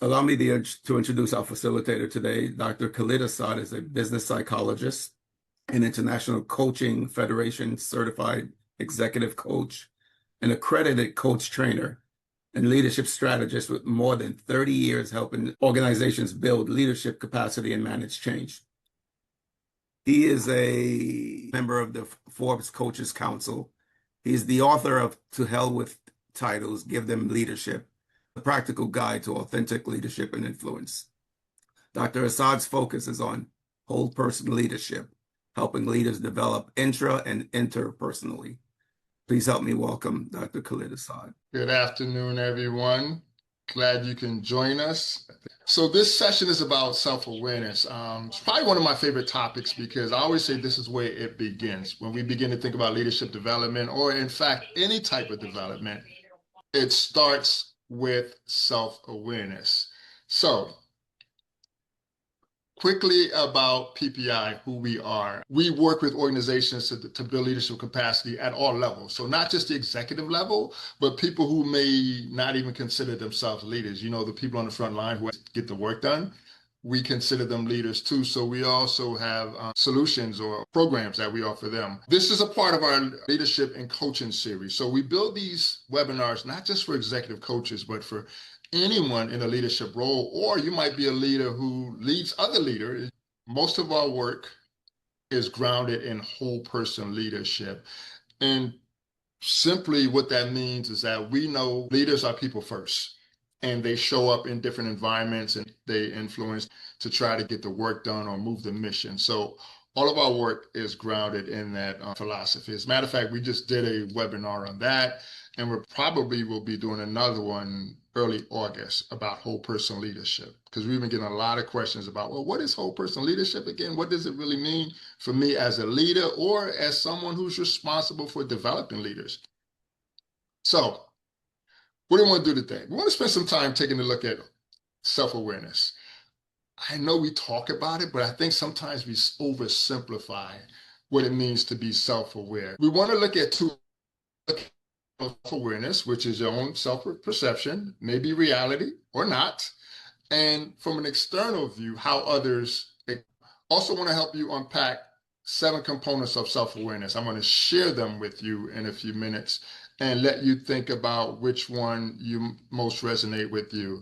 Allow me to introduce our facilitator today. Dr. Khalid Asad is a business psychologist, an International Coaching Federation certified executive coach, an accredited coach trainer, and leadership strategist with more than 30 years helping organizations build leadership capacity and manage change. He is a member of the Forbes Coaches Council. He's the author of To Hell with Titles, Give Them Leadership, a practical guide to authentic leadership and influence. Dr. Asad's focus is on whole person leadership, helping leaders develop intra and interpersonally. Please help me welcome Dr. Khalid Asad. Good afternoon, everyone. Glad you can join us. So this session is about self-awareness. It's probably one of my favorite topics because I always say this is where it begins. When we begin to think about leadership development, or in fact, any type of development, it starts with self-awareness. So quickly about PPI, who we are. We work with organizations to build leadership capacity at all levels. So not just the executive level, but people who may not even consider themselves leaders. You know, the people on the front line who get the work done, we consider them leaders too. So we also have solutions or programs that we offer them. This is a part of our leadership and coaching series. So we build these webinars, not just for executive coaches, but for anyone in a leadership role, or you might be a leader who leads other leaders. Most of our work is grounded in whole person leadership. And simply what that means is that we know leaders are people first, and they show up in different environments and they influence to try to get the work done or move the mission. So all of our work is grounded in that philosophy. As a matter of fact, we just did a webinar on that, and we probably will be doing another one early August about whole person leadership, because we've been getting a lot of questions about, well, what is whole person leadership again? What does it really mean for me as a leader or as someone who's responsible for developing leaders? So what do we want to do today? We want to spend some time taking a look at self-awareness. I know we talk about it, but I think sometimes we oversimplify what it means to be self-aware. We want to look at two self-awareness, which is your own self-perception, maybe reality or not, and from an external view, how others. Also want to help you unpack 7 components of self-awareness. I'm going to share them with you in a few minutes and let you think about which one you most resonate with you.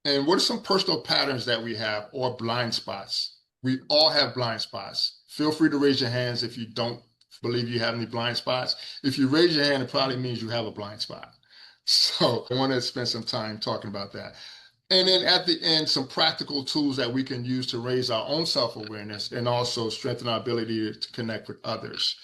And what are some personal patterns that we have, or blind spots? We all have blind spots. Feel free to raise your hands if you don't believe you have any blind spots. If you raise your hand, it probably means you have a blind spot. So I want to spend some time talking about that. And then at the end, some practical tools that we can use to raise our own self-awareness and also strengthen our ability to connect with others.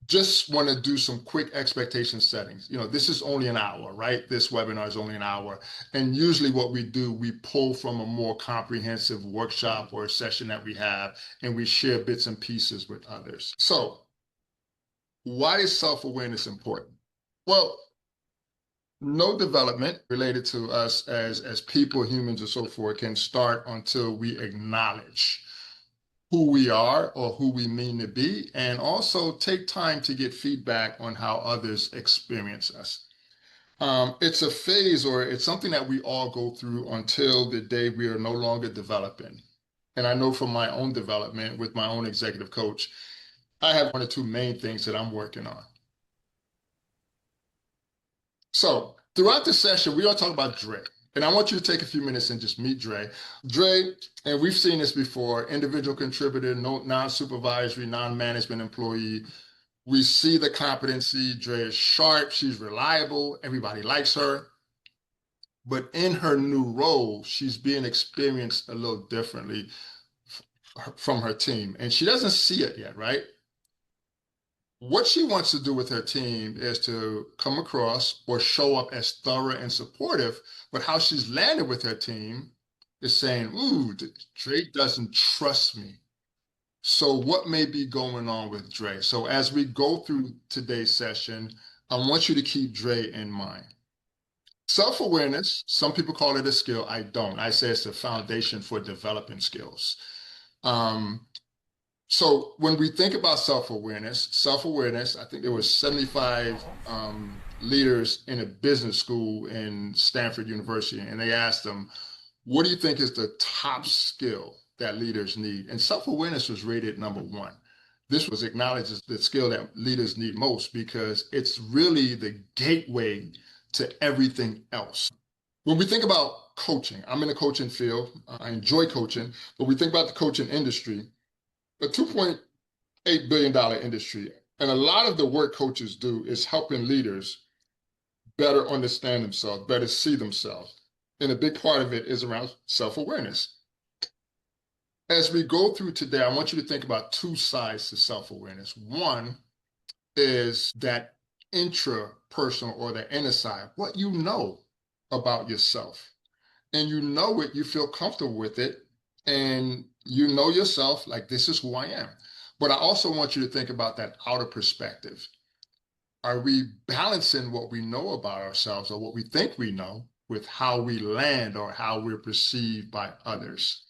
Just want to do some quick expectation settings. You know, this is only an hour, right? This webinar is only an hour. And usually what we do, we pull from a more comprehensive workshop or a session that we have, and we share bits and pieces with others. So why is self-awareness important? Well, no development related to us as people, humans, and so forth can start until we acknowledge who we are or who we mean to be, and also take time to get feedback on how others experience us. It's a phase, or it's something that we all go through until the day we are no longer developing. And I know from my own development with my own executive coach, I have 1 or 2 main things that I'm working on. So throughout the session, we are talking about Dre. And I want you to take a few minutes and just meet Dre. Dre, and we've seen this before, individual contributor, non-supervisory, non-management employee. We see the competency. Dre is sharp. She's reliable. Everybody likes her. But in her new role, she's being experienced a little differently from her team. And she doesn't see it yet, right? What she wants to do with her team is to come across or show up as thorough and supportive, but how she's landed with her team is saying, ooh, Dre doesn't trust me. So what may be going on with Dre? So as we go through today's session, I want you to keep Dre in mind. Self-awareness, some people call it a skill. I don't. I say it's the foundation for developing skills. So when we think about self-awareness, I think there was 75 leaders in a business school in Stanford University, and they asked them, what do you think is the top skill that leaders need? And self-awareness was rated number one. This was acknowledged as the skill that leaders need most because it's really the gateway to everything else. When we think about coaching, I'm in the coaching field. I enjoy coaching, but we think about the coaching industry, a $2.8 billion industry. And a lot of the work coaches do is helping leaders better understand themselves, better see themselves. And a big part of it is around self-awareness. As we go through today, I want you to think about two sides to self-awareness. One is that intrapersonal or the inner side, what you know about yourself. And you know it, you feel comfortable with it, and you know yourself like this is who I am. But I also want you to think about that outer perspective. Are we balancing what we know about ourselves or what we think we know with how we land or how we're perceived by others?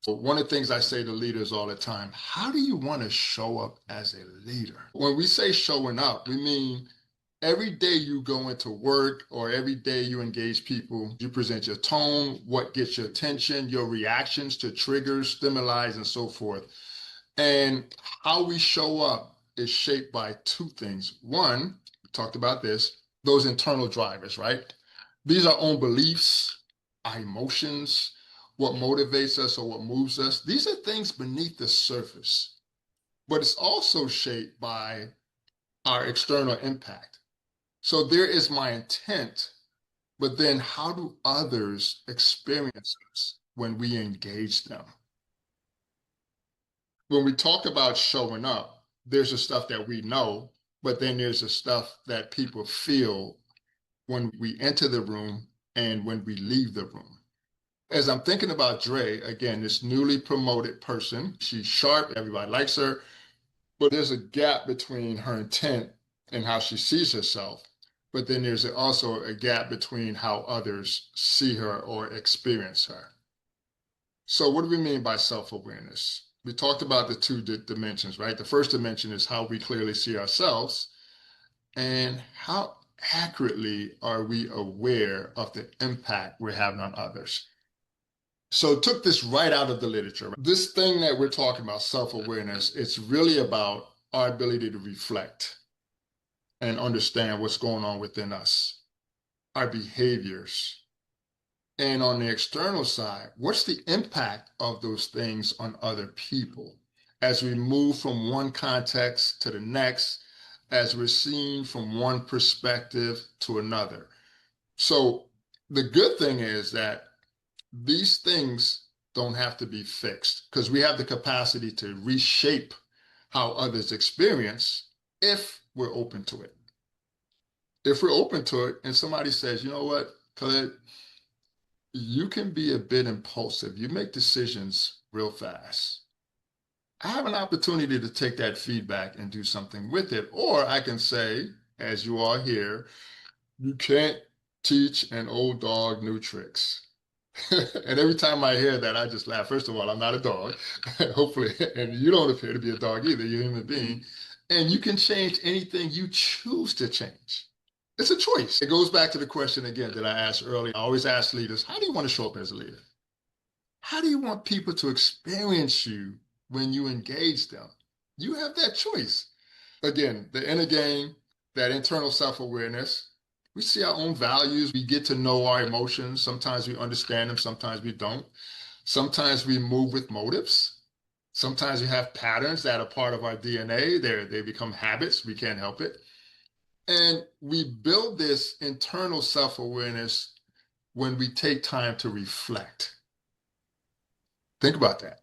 So one of the things I say to leaders all the time, how do you want to show up as a leader? When we say showing up, we mean every day you go into work or every day you engage people, you present your tone, what gets your attention, your reactions to triggers, stimuli, and so forth. And how we show up is shaped by two things. One, we talked about this, those internal drivers, right? These are our own beliefs, our emotions, what motivates us or what moves us. These are things beneath the surface, but it's also shaped by our external impact. So there is my intent, but then how do others experience us when we engage them? When we talk about showing up, there's the stuff that we know, but then there's the stuff that people feel when we enter the room and when we leave the room. As I'm thinking about Dre, again, this newly promoted person, she's sharp, everybody likes her, but there's a gap between her intent and how she sees herself. But then there's also a gap between how others see her or experience her. So what do we mean by self-awareness? We talked about the two dimensions, right? The first dimension is how we clearly see ourselves and how accurately are we aware of the impact we're having on others. So took this right out of the literature. This thing that we're talking about, self-awareness, it's really about our ability to reflect and understand what's going on within us, our behaviors. And on the external side, what's the impact of those things on other people as we move from one context to the next, as we're seeing from one perspective to another. So the good thing is that these things don't have to be fixed because we have the capacity to reshape how others experience if we're open to it. If we're open to it and somebody says, you know what, Khalid, you can be a bit impulsive. You make decisions real fast. I have an opportunity to take that feedback and do something with it. Or I can say, as you are here, you can't teach an old dog new tricks. And every time I hear that, I just laugh. First of all, I'm not a dog, hopefully, and you don't appear to be a dog either. You're a human being. And you can change anything you choose to change. It's a choice. It goes back to the question again that I asked earlier. I always ask leaders, how do you want to show up as a leader? How do you want people to experience you when you engage them? You have that choice. Again, the inner game, that internal self-awareness, we see our own values. We get to know our emotions. Sometimes we understand them. Sometimes we don't. Sometimes we move with motives. Sometimes we have patterns that are part of our DNA. They become habits. We can't help it. And we build this internal self-awareness when we take time to reflect. Think about that.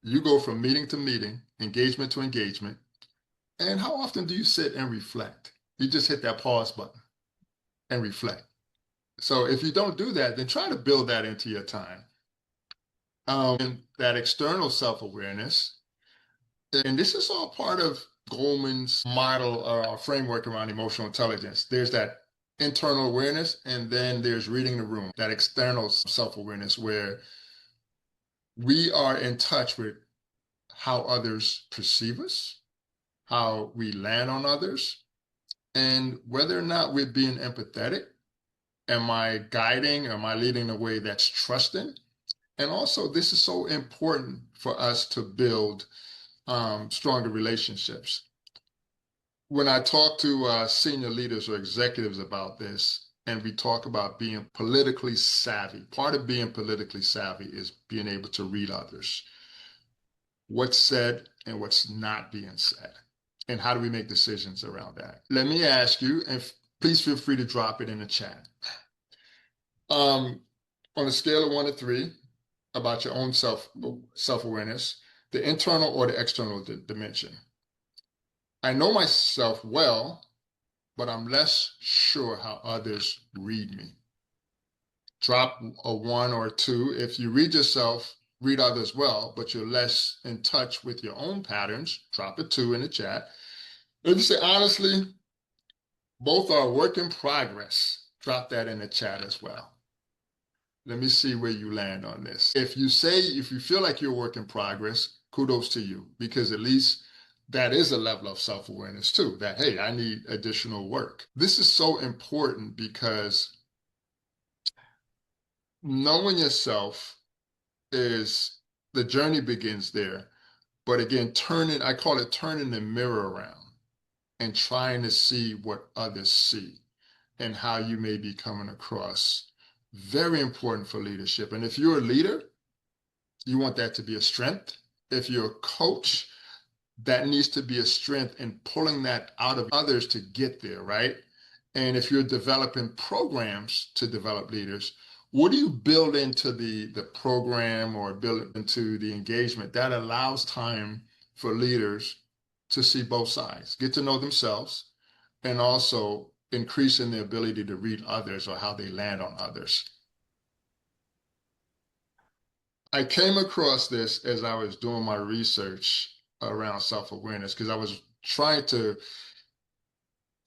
You go from meeting to meeting, engagement to engagement. And how often do you sit and reflect? You just hit that pause button and reflect. So if you don't do that, then try to build that into your time. And that external self-awareness, and this is all part of Goleman's model or framework around emotional intelligence. There's that internal awareness, and then there's reading the room, that external self-awareness where we are in touch with how others perceive us, how we land on others, and whether or not we're being empathetic. Am I guiding? Am I leading the way that's trusting? And also, this is so important for us to build stronger relationships. When I talk to senior leaders or executives about this, and we talk about being politically savvy, part of being politically savvy is being able to read others, what's said and what's not being said, and how do we make decisions around that. Let me ask you, and please feel free to drop it in the chat. On a scale of 1 to 3, about your own self-awareness, the internal or the external dimension. I know myself well, but I'm less sure how others read me. Drop a 1 or 2. If you read yourself, read others well, but you're less in touch with your own patterns, drop a 2 in the chat. If you say, honestly, both are a work in progress, drop that in the chat as well. Let me see where you land on this. If you feel like you're a work in progress, kudos to you, because at least that is a level of self-awareness too, that, hey, I need additional work. This is so important because knowing yourself is the journey begins there. But again, I call it turning the mirror around and trying to see what others see and how you may be coming across. Very important for leadership. And if you're a leader, you want that to be a strength. If you're a coach, that needs to be a strength in pulling that out of others to get there, right? And if you're developing programs to develop leaders, what do you build into the program or build into the engagement that allows time for leaders to see both sides, get to know themselves, and also increasing the ability to read others or how they land on others. I came across this as I was doing my research around self-awareness because I was trying to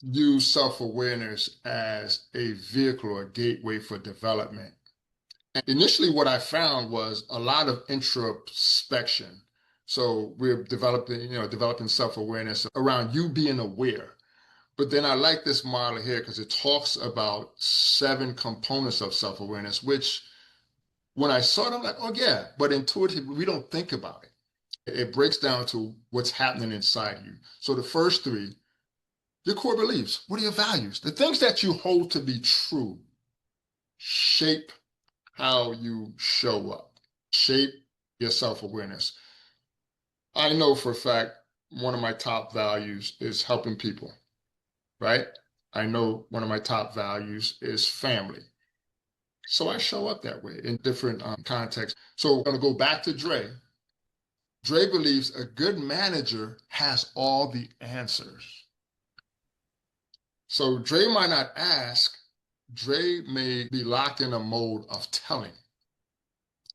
use self-awareness as a vehicle or a gateway for development. And initially, what I found was a lot of introspection. So we're developing self-awareness around you being aware. But then I like this model here because it talks about 7 components of self-awareness, which when I saw it, I'm like, oh yeah, but intuitively, we don't think about it. It breaks down to what's happening inside you. So the first 3, your core beliefs, what are your values? The things that you hold to be true shape how you show up, shape your self-awareness. I know for a fact, one of my top values is helping people, right? I know one of my top values is family. So I show up that way in different contexts. So I'm going to go back to Dre. Dre believes a good manager has all the answers. So Dre might not ask, Dre may be locked in a mode of telling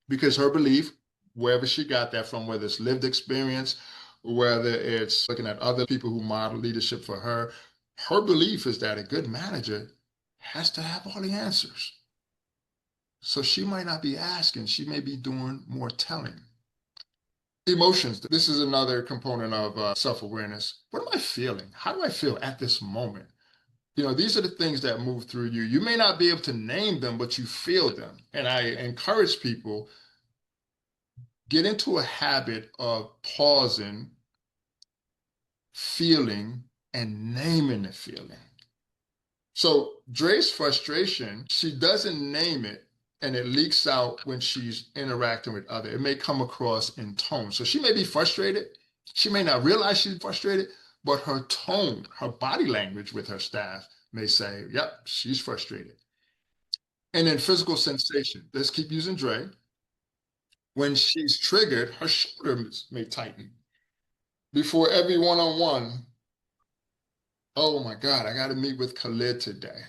because her belief, wherever she got that from, whether it's lived experience, whether it's looking at other people who model leadership for her, her belief is that a good manager has to have all the answers. So she might not be asking, she may be doing more telling. Emotions. This is another component of self-awareness. What am I feeling? How do I feel at this moment? These are the things that move through you. You may not be able to name them, but you feel them. And I encourage people, get into a habit of pausing, feeling, and naming the feeling. So Dre's frustration, she doesn't name it, and it leaks out when she's interacting with others. It may come across in tone. So she may be frustrated. She may not realize she's frustrated, but her tone, her body language with her staff may say, yep, she's frustrated. And then physical sensation. Let's keep using Dre. When she's triggered, her shoulders may tighten. Before every one-on-one, oh my God, I got to meet with Khalid today.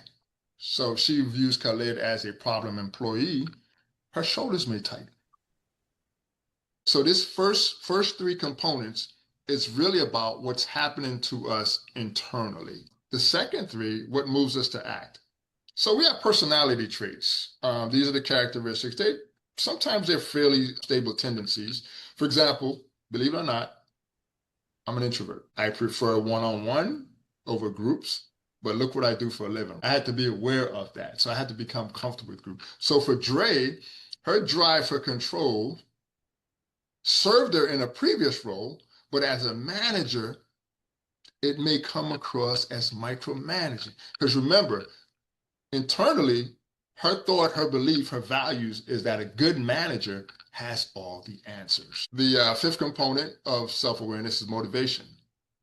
So she views Khalid as a problem employee. Her shoulders may tighten. So this first 3 components is really about what's happening to us internally. The second 3, what moves us to act. So we have personality traits. These are the characteristics. sometimes they're fairly stable tendencies. For example, believe it or not, I'm an introvert. I prefer one-on-one over groups, but look what I do for a living. I had to be aware of that. So I had to become comfortable with groups. So for Dre, her drive for control served her in a previous role, but as a manager, it may come across as micromanaging. Because remember, internally, her thought, her belief, her values is that a good manager has all the answers. The fifth component of self-awareness is motivation.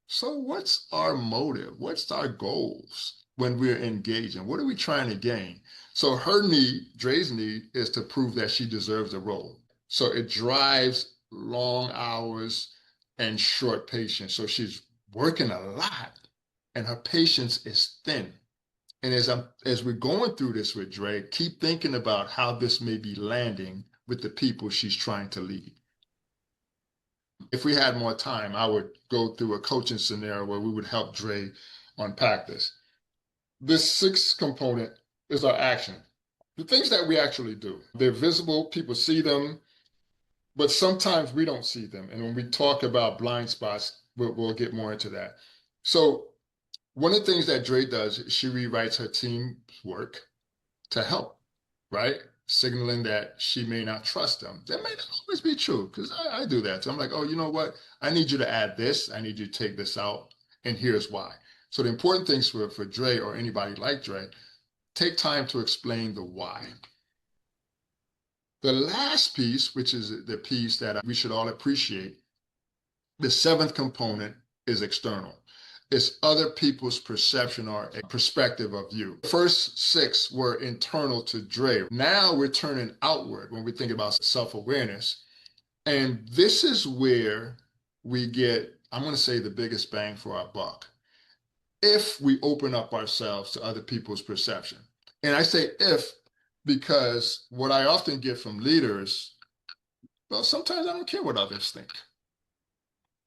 So what's our motive? What's our goals when we're engaging? What are we trying to gain? So her need, Dre's need, is to prove that she deserves a role. So it drives long hours and short patience. So she's working a lot and her patience is thin. And as we're going through this with Dre, keep thinking about how this may be landing with the people she's trying to lead. If we had more time, I would go through a coaching scenario where we would help Dre unpack this. This sixth component is our action. The things that we actually do. They're visible, people see them, but sometimes we don't see them. And when we talk about blind spots, we'll get more into that. So one of the things that Dre does, she rewrites her team's work to help, right? Signaling that she may not trust them. That may not always be true, because I do that. So I'm like, oh, you know what? I need you to add this. I need you to take this out, and here's why. So the important things for Dre or anybody like Dre, take time to explain the why. The last piece, which is the piece that we should all appreciate, the seventh component is external. It's other people's perception or perspective of you. The first six were internal to Dre. Now we're turning outward when we think about self-awareness. And this is where we get, I'm going to say, the biggest bang for our buck. If we open up ourselves to other people's perception. And I say if, because what I often get from leaders, well, sometimes I don't care what others think.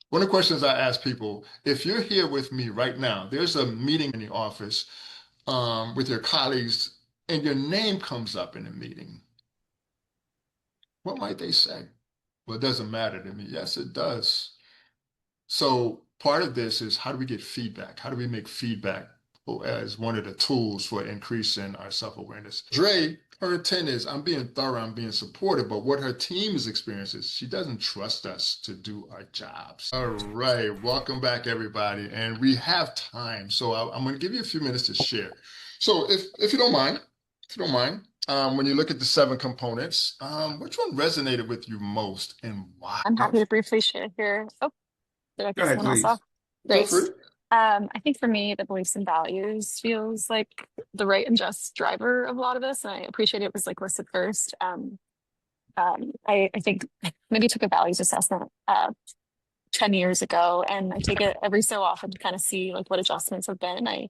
One of the questions I ask people, if you're here with me right now, there's a meeting in the office with your colleagues, and your name comes up in the meeting, what might they say? Well, it doesn't matter to me. Yes, it does. So part of this is, how do we get feedback? How do we make feedback as one of the tools for increasing our self-awareness? Dre, her intent is, I'm being thorough, I'm being supportive, but what her team is experiencing, she doesn't trust us to do our jobs. All right, welcome back, everybody. And we have time, so I'm going to give you a few minutes to share. So if you don't mind, when you look at the seven components, which one resonated with you most and why? I'm happy to briefly share here. Oh, did I Go cut ahead, someone else please. off? Feel Great. free. I think for me, the beliefs and values feels like the right and just driver of a lot of this. And I appreciate it was like listed first. I think maybe took a values assessment 10 years ago, and I take it every so often to kind of see like what adjustments have been. I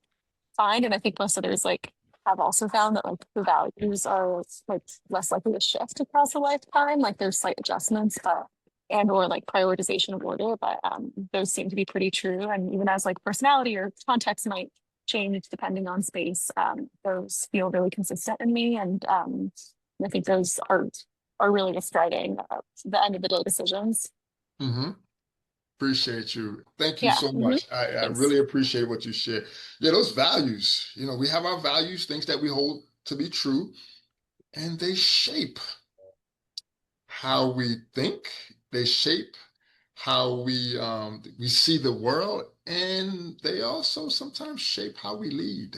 find, and I think most others like have also found that like the values are like less likely to shift across a lifetime. Like there's slight adjustments, but and or like prioritization of order, but those seem to be pretty true. And even as like personality or context might change depending on space, those feel really consistent in me, and I think those are really what's driving the end of the day decisions. Mm-hmm. Appreciate you. Thank you Yeah. so much. I Thanks. really appreciate what you shared. Yeah, those values, we have our values, things that we hold to be true, and they shape how we think. They shape how we see the world, and they also sometimes shape how we lead.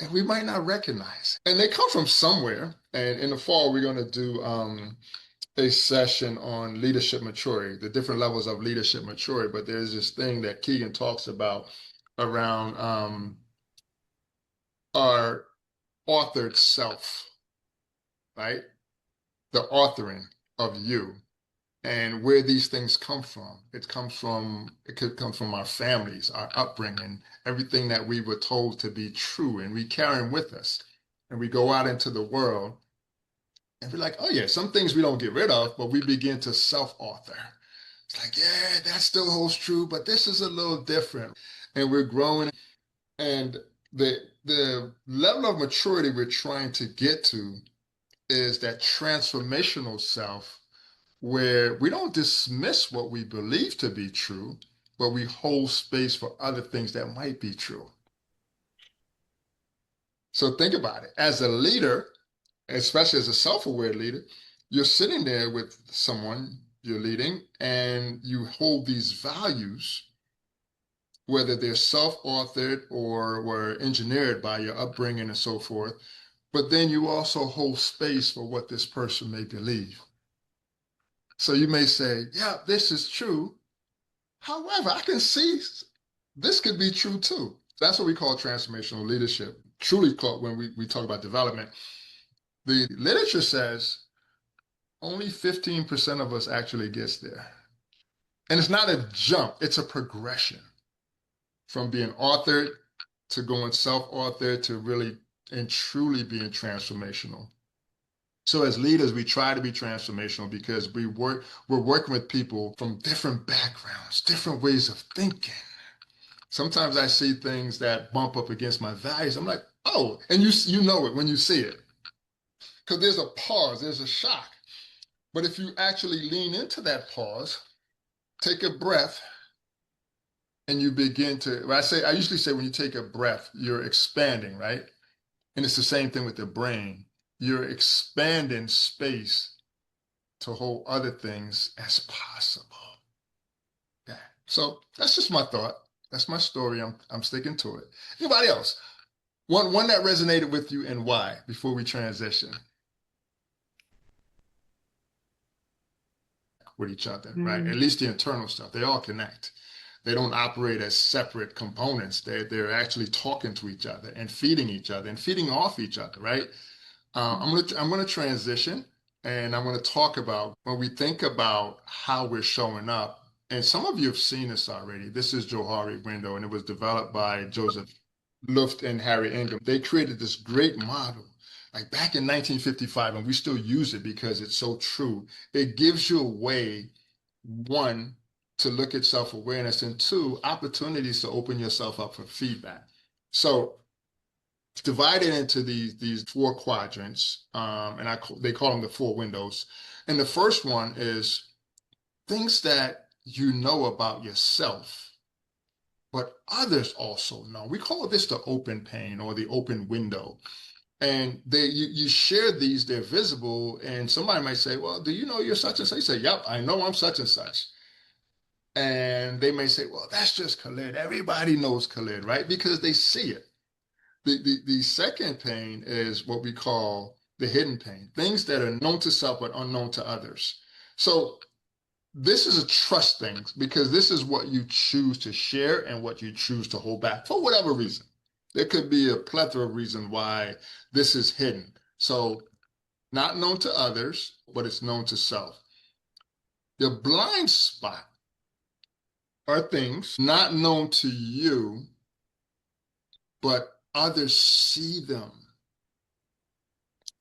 And we might not recognize. And they come from somewhere. And in the fall, we're going to do a session on leadership maturity, the different levels of leadership maturity. But there's this thing that Keegan talks about around our authored self, right? The authoring of you and where these things come from. It could come from our families, our upbringing, everything that we were told to be true, and we carry them with us. And we go out into the world and we're like, oh yeah, some things we don't get rid of, but we begin to self-author. It's like, yeah, that still holds true, but this is a little different. And we're growing, and the level of maturity we're trying to get to is that transformational self where we don't dismiss what we believe to be true, but we hold space for other things that might be true. So think about it. As a leader, especially as a self-aware leader, you're sitting there with someone you're leading and you hold these values, whether they're self-authored or were engineered by your upbringing and so forth, but then you also hold space for what this person may believe. So you may say, yeah, this is true. However, I can see this could be true too. That's what we call transformational leadership. Truly called when we talk about development. The literature says only 15% of us actually gets there. And it's not a jump, it's a progression from being authored to going self-authored to really and truly being transformational. So as leaders, we try to be transformational because we're working with people from different backgrounds, different ways of thinking. Sometimes I see things that bump up against my values. I'm like, oh, and you know it when you see it. Because there's a pause, there's a shock. But if you actually lean into that pause, take a breath, and you begin to, I usually say when you take a breath, you're expanding, right? And it's the same thing with the brain. You're expanding space to hold other things as possible. Yeah. So that's just my thought. That's my story. I'm sticking to it. Anybody else? One that resonated with you and why before we transition with each other, right? At least the internal stuff. They all connect. They don't operate as separate components. They're actually talking to each other and feeding each other and feeding off each other, right? I'm gonna transition and I'm gonna talk about when we think about how we're showing up. And some of you have seen this already. This is Johari Window, and it was developed by Joseph Luft and Harry Ingham. They created this great model, like back in 1955, and we still use it because it's so true. It gives you a way, one, to look at self-awareness, and two, opportunities to open yourself up for feedback. So it's divided into these four quadrants, and they call them the four windows. And the first one is things that you know about yourself, but others also know. We call this the open pane or the open window. And you share these, they're visible, and somebody might say, well, do you know you're such and such? You say, yep, I know I'm such and such. And they may say, well, that's just Khalid. Everybody knows Khalid, right? Because they see it. The second pane is what we call the hidden pane, things that are known to self but unknown to others. So this is a trust thing because this is what you choose to share and what you choose to hold back for whatever reason. There could be a plethora of reasons why this is hidden. So not known to others, but it's known to self. The blind spot are things not known to you, but others see them.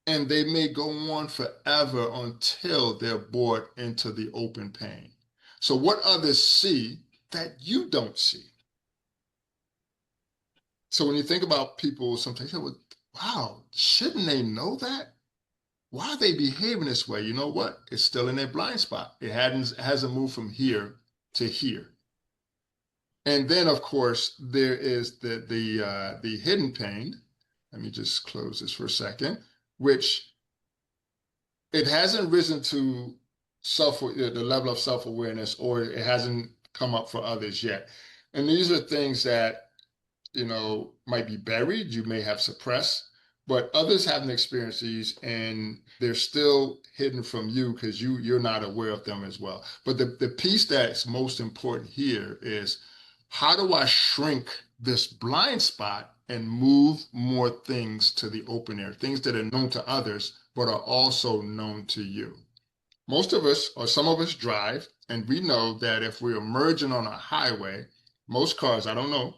And they may go on forever until they're brought into the open pane. So what others see that you don't see. So when you think about people, sometimes you say, well, wow, shouldn't they know that? Why are they behaving this way? You know what? It's still in their blind spot. It hasn't moved from here to here. And then, of course, there is the hidden pane. Let me just close this for a second, which it hasn't risen to the level of self-awareness, or it hasn't come up for others yet. And these are things that, might be buried, you may have suppressed, but others haven't experienced these and they're still hidden from you because you're not aware of them as well. But the piece that's most important here is, how do I shrink this blind spot and move more things to the open air, things that are known to others, but are also known to you? Most of us, or some of us, drive, and we know that if we're merging on a highway, most cars, I don't know,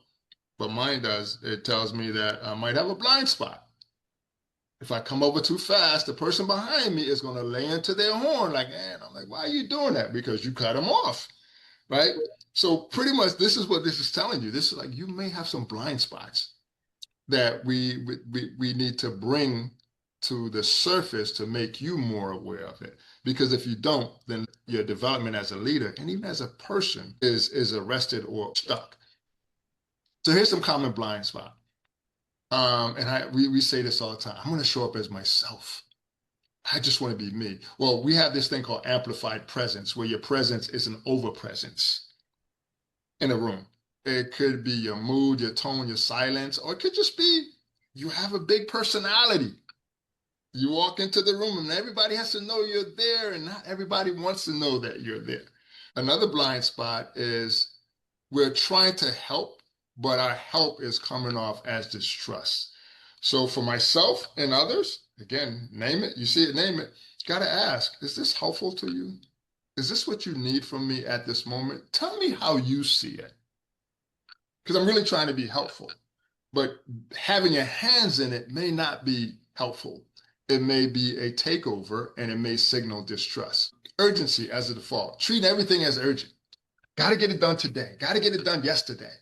but mine does, it tells me that I might have a blind spot. If I come over too fast, the person behind me is going to lay into their horn like, man, I'm like, why are you doing that? Because you cut them off, right? So pretty much this is what this is telling you. This is like, you may have some blind spots that we need to bring to the surface to make you more aware of it. Because if you don't, then your development as a leader and even as a person is arrested or stuck. So here's some common blind spot. We say this all the time. I'm going to show up as myself. I just want to be me. Well, we have this thing called amplified presence, where your presence is an overpresence in a room. It could be your mood, your tone, your silence, or it could just be you have a big personality. You walk into the room and everybody has to know you're there, and not everybody wants to know that you're there. Another blind spot is we're trying to help, but our help is coming off as distrust. So for myself and others, again, name it, you see it, name it, got to ask, is this helpful to you? Is this what you need from me at this moment? Tell me how you see it. Because I'm really trying to be helpful. But having your hands in it may not be helpful. It may be a takeover and it may signal distrust. Urgency as a default. Treat everything as urgent. Got to get it done today. Got to get it done yesterday.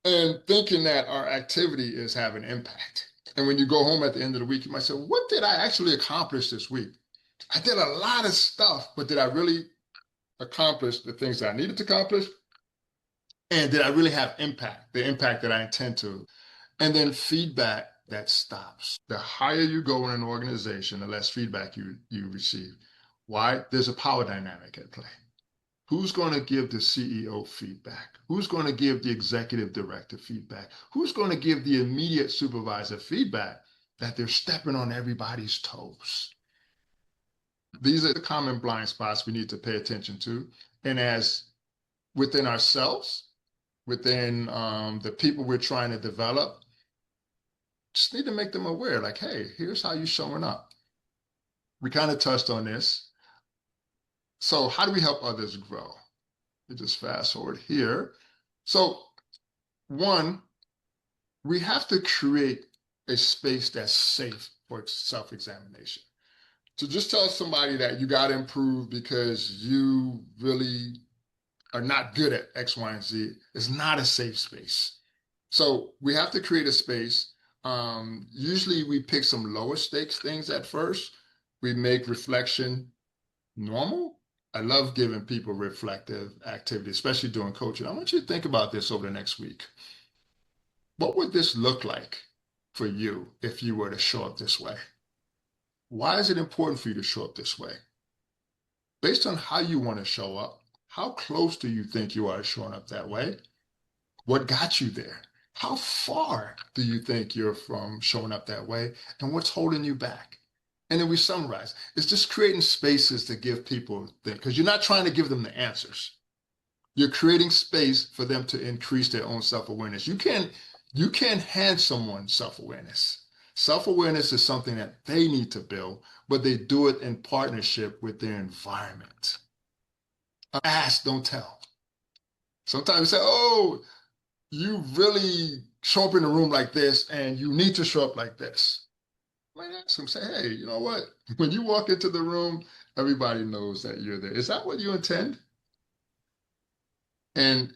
And thinking that our activity is having impact. And when you go home at the end of the week, you might say, what did I actually accomplish this week? I did a lot of stuff, but did I really accomplish the things that I needed to accomplish? And did I really have impact, the impact that I intend to? And then feedback that stops. The higher you go in an organization, the less feedback you receive. Why? There's a power dynamic at play. Who's going to give the CEO feedback? Who's going to give the executive director feedback? Who's going to give the immediate supervisor feedback that they're stepping on everybody's toes? These are the common blind spots we need to pay attention to. And as within ourselves, within the people we're trying to develop, just need to make them aware, like, hey, here's how you're showing up. We kind of touched on this. So how do we help others grow? We just fast forward here. So one, we have to create a space that's safe for self-examination. So just tell somebody that you got to improve because you really are not good at X, Y, and Z is not a safe space. So we have to create a space. Usually we pick some lower stakes things at first. We make reflection normal. I love giving people reflective activity, especially during coaching. I want you to think about this over the next week. What would this look like for you if you were to show up this way? Why is it important for you to show up this way? Based on how you want to show up, how close do you think you are showing up that way? What got you there? How far do you think you're from showing up that way? And what's holding you back? And then we summarize. It's just creating spaces to give people things, because you're not trying to give them the answers. You're creating space for them to increase their own self-awareness. You can't hand someone self-awareness. Self-awareness is something that they need to build, but they do it in partnership with their environment. Ask, don't tell. Sometimes you say, oh, you really show up in a room like this and you need to show up like this. I might ask them, say, hey, you know what? When you walk into the room, everybody knows that you're there. Is that what you intend? And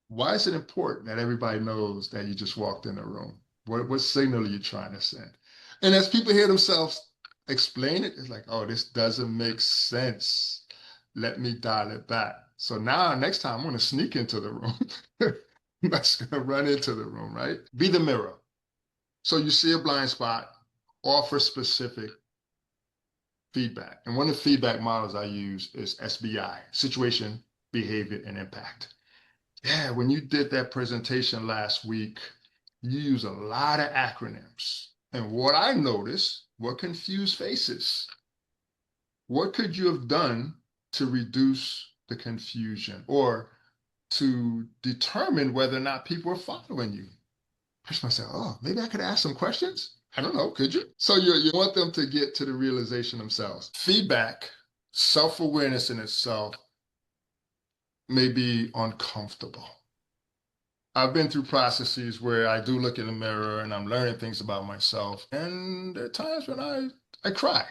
why is it important that everybody knows that you just walked in the room? What signal are you trying to send? And as people hear themselves explain it, it's like, oh, this doesn't make sense. Let me dial it back. So now next time I'm going to sneak into the room. I'm not going to run into the room, right? Be the mirror. So you see a blind spot, offer specific feedback. And one of the feedback models I use is SBI, situation, behavior, and impact. Yeah, when you did that presentation last week, you use a lot of acronyms. And what I noticed were confused faces. What could you have done to reduce the confusion or to determine whether or not people are following you? Person might say, oh, maybe I could ask some questions. I don't know, could you? So you want them to get to the realization themselves. Feedback, self-awareness in itself may be uncomfortable. I've been through processes where I do look in the mirror and I'm learning things about myself. And there are times when I cry.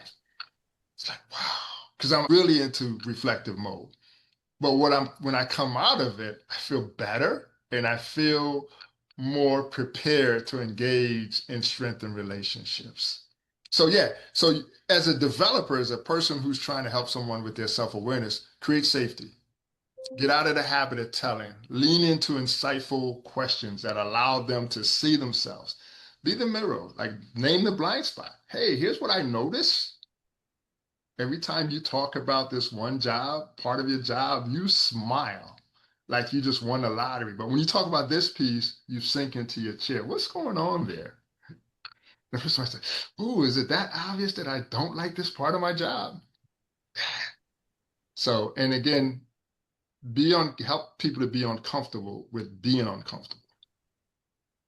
It's like, wow, because I'm really into reflective mode. But when I come out of it, I feel better and I feel more prepared to engage in strengthen relationships. So yeah, so as a developer, as a person who's trying to help someone with their self-awareness, create safety. Get out of the habit of telling. Lean into insightful questions that allow them to see themselves. Be the mirror, like name the blind spot. Hey, here's what I notice. Every time you talk about this one job, part of your job, you smile like you just won the lottery. But when you talk about this piece, you sink into your chair. What's going on there? The first one I say, "Ooh, is it that obvious that I don't like this part of my job?" So, and again, help people to be uncomfortable with being uncomfortable.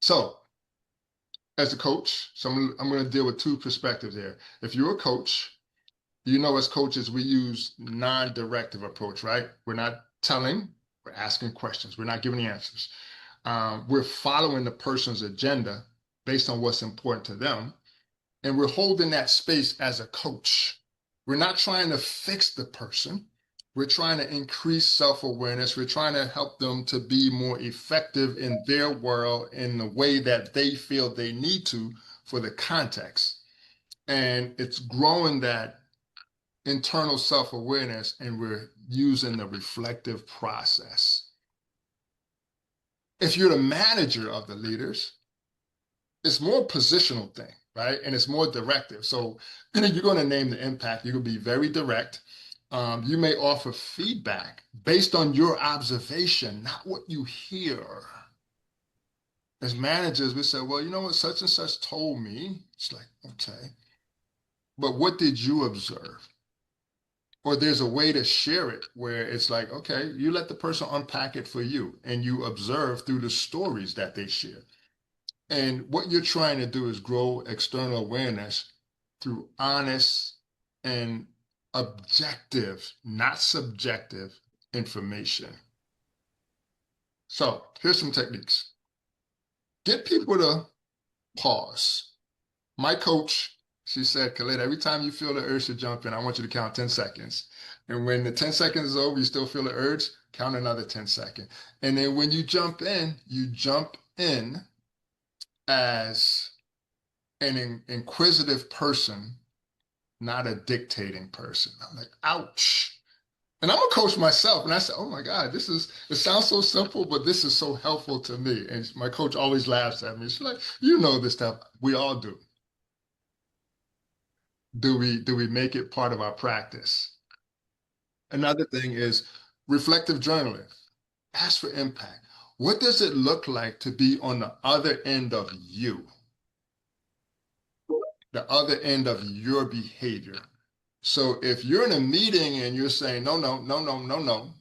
So, as a coach, I'm going to deal with two perspectives here. If you're a coach, you know, as coaches, we use non-directive approach, right? We're not telling, we're asking questions. We're not giving the answers. We're following the person's agenda based on what's important to them. And we're holding that space as a coach. We're not trying to fix the person. We're trying to increase self-awareness. We're trying to help them to be more effective in their world in the way that they feel they need to for the context. And it's growing that internal self-awareness, and we're using the reflective process. If you're the manager of the leaders, it's more a positional thing, right? And it's more directive. So you're going to name the impact. You're going to be very direct. You may offer feedback based on your observation, not what you hear. As managers, we say, well, you know what, such and such told me. It's like, okay, but what did you observe? Or there's a way to share it where it's like, okay, you let the person unpack it for you and you observe through the stories that they share. And what you're trying to do is grow external awareness through honest and objective, not subjective information. So here's some techniques. Get people to pause. My coach, she said, Khalid, every time you feel the urge to jump in, I want you to count 10 seconds. And when the 10 seconds is over, you still feel the urge, count another 10 seconds. And then when you jump in as an inquisitive person, not a dictating person. I'm like, ouch. And I'm a coach myself. And I said, oh my God, it sounds so simple, but this is so helpful to me. And my coach always laughs at me. She's like, you know this stuff. We all do. Do we make it part of our practice? Another thing is reflective journaling. Ask for impact. What does it look like to be on the other end of you? The other end of your behavior. So if you're in a meeting and you're saying, no, no, no, no, no, no,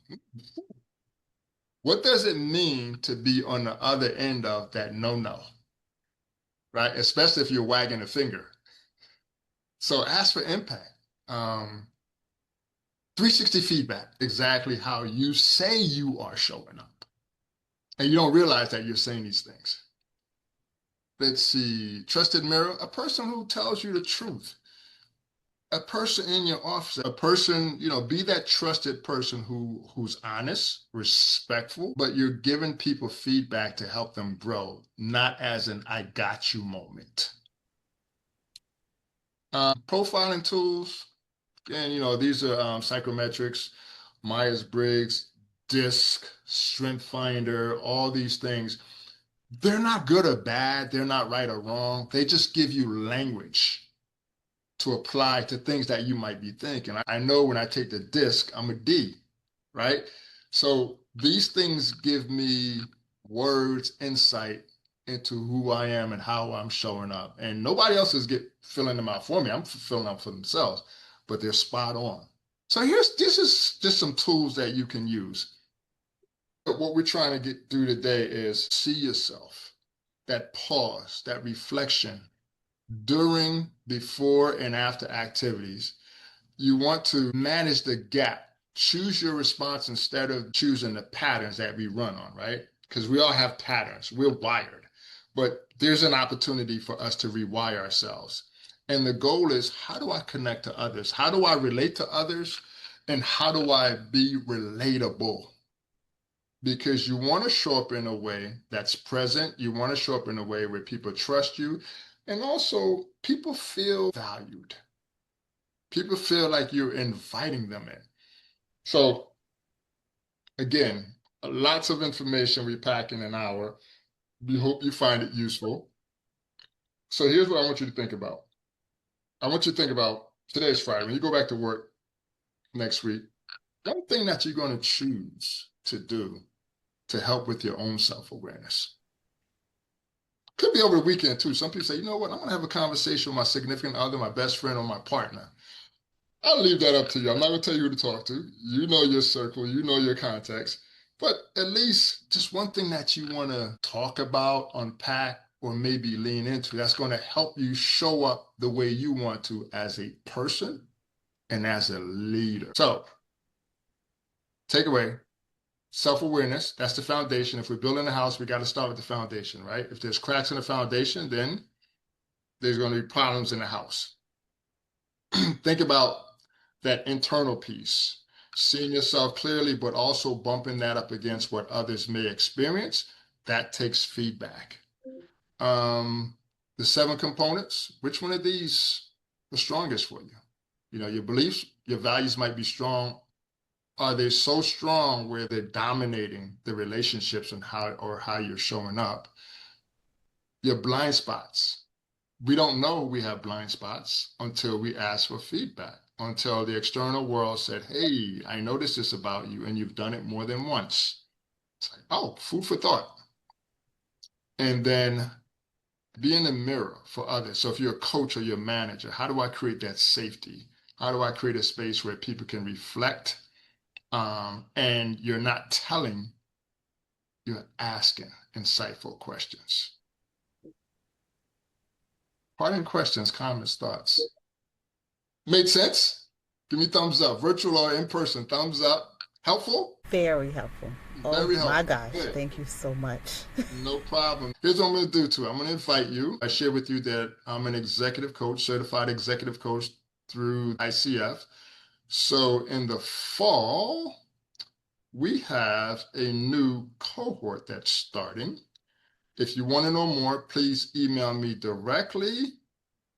what does it mean to be on the other end of that no, no, right? Especially if you're wagging a finger. So ask for impact. 360 feedback, exactly how you say you are showing up. And you don't realize that you're saying these things. Let's see, trusted mirror, a person who tells you the truth. A person in your office, a person, be that trusted person who's honest, respectful, but you're giving people feedback to help them grow, not as an I got you moment. Profiling tools, and these are psychometrics, Myers-Briggs, DISC, Strength Finder, all these things. They're not good or bad. They're not right or wrong. They just give you language to apply to things that you might be thinking. I know when I take the DISC, I'm a D, right? So these things give me words, insight into who I am and how I'm showing up. And nobody else is filling them out for me. I'm filling them out for themselves, but they're spot on. So this is just some tools that you can use. But what we're trying to get through today is see yourself, that pause, that reflection, during, before, and after activities. You want to manage the gap. Choose your response instead of choosing the patterns that we run on, right? Because we all have patterns. We're wired. But there's an opportunity for us to rewire ourselves. And the goal is, how do I connect to others? How do I relate to others? And how do I be relatable? Because you want to show up in a way that's present. You want to show up in a way where people trust you. And also, people feel valued. People feel like you're inviting them in. So, again, lots of information we pack in an hour. We hope you find it useful. So, here's what I want you to think about. I want you to think about today's Friday. When you go back to work next week, one thing that you're going to choose to do to help with your own self-awareness. Could be over the weekend too. Some people say, you know what, I'm going to have a conversation with my significant other, my best friend, or my partner. I'll leave that up to you. I'm not going to tell you who to talk to. You know your circle, you know your context. But at least just one thing that you want to talk about, unpack, or maybe lean into that's going to help you show up the way you want to as a person and as a leader. So, takeaway. Self-awareness, that's the foundation. If we're building a house, we got to start with the foundation, right? If there's cracks in the foundation, then there's going to be problems in the house. Think about that internal piece, seeing yourself clearly, but also bumping that up against what others may experience. That takes feedback. The 7 components, which one of these are strongest for you? You know, your beliefs, your values might be strong. Are they so strong where they're dominating the relationships and how you're showing up? Your blind spots. We don't know we have blind spots until we ask for feedback, until the external world said, hey, I noticed this about you and you've done it more than once. It's like, oh, food for thought. And then be in the mirror for others. So if you're a coach or you're a manager, how do I create that safety? How do I create a space where people can reflect? And you're not telling, you're asking insightful questions. Parting questions, comments, thoughts. Made sense? Give me thumbs up. Virtual or in person, thumbs up. Helpful? Very helpful. Oh Very my helpful. gosh. Good. Thank you so much. No problem. Here's what I'm going to do too. I'm going to invite you. I share with you that I'm an executive coach, certified executive coach through ICF. So in the fall, we have a new cohort that's starting. If you want to know more, please email me directly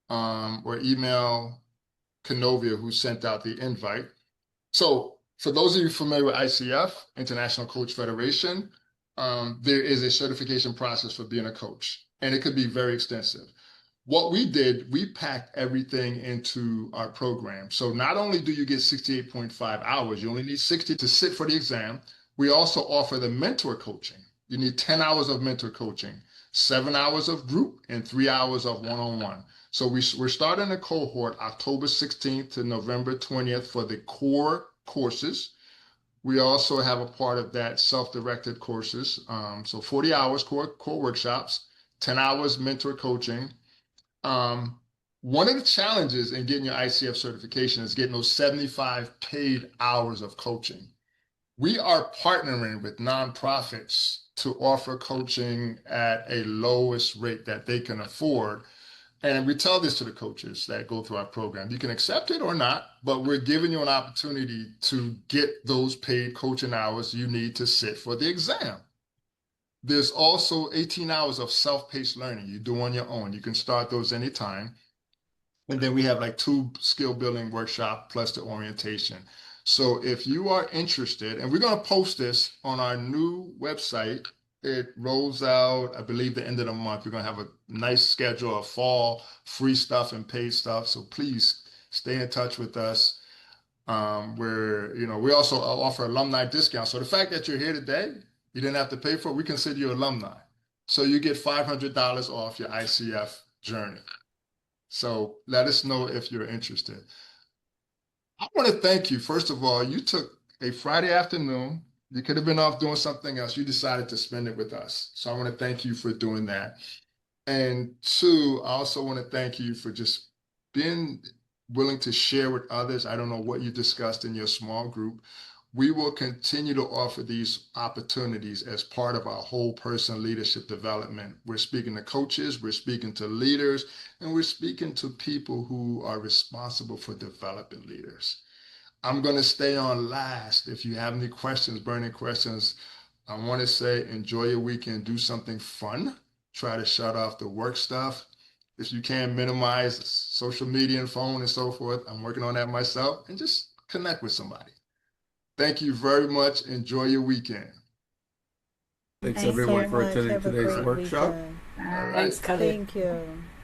or email Canovia, who sent out the invite. So for those of you familiar with ICF, International Coach Federation, there is a certification process for being a coach, and it could be very extensive. What we did, we packed everything into our program. So not only do you get 68.5 hours, you only need 60 to sit for the exam. We also offer the mentor coaching. You need 10 hours of mentor coaching, 7 hours of group, and 3 hours of one-on-one. So we're starting a cohort October 16th to November 20th for the core courses. We also have a part of that self-directed courses. So 40 hours core workshops, 10 hours mentor coaching. One of the challenges in getting your ICF certification is getting those 75 paid hours of coaching. We are partnering with nonprofits to offer coaching at a lowest rate that they can afford. And we tell this to the coaches that go through our program. You can accept it or not, but we're giving you an opportunity to get those paid coaching hours you need to sit for the exam. There's also 18 hours of self-paced learning you do on your own. You can start those anytime. And then we have like 2 skill building workshop plus the orientation. So if you are interested, and we're going to post this on our new website, it rolls out, I believe, the end of the month. We're going to have a nice schedule of fall free stuff and paid stuff. So please stay in touch with us. We also offer alumni discounts. So the fact that you're here today, you didn't have to pay for it, we consider you alumni. So you get $500 off your ICF journey. So let us know if you're interested. I want to thank you. First of all, you took a Friday afternoon. You could have been off doing something else. You decided to spend it with us. So I want to thank you for doing that. And 2, I also want to thank you for just being willing to share with others. I don't know what you discussed in your small group. We will continue to offer these opportunities as part of our whole person leadership development. We're speaking to coaches, we're speaking to leaders, and we're speaking to people who are responsible for developing leaders. I'm going to stay on last. If you have any questions, burning questions, I want to say enjoy your weekend, do something fun, try to shut off the work stuff, if you can, minimize social media and phone and so forth. I'm working on that myself, and just connect with somebody. Thank you very much. Enjoy your weekend. Thanks Thanks everyone so for much. attending Have a today's great workshop. weekend. All right. Thanks, Khalid. Thank you.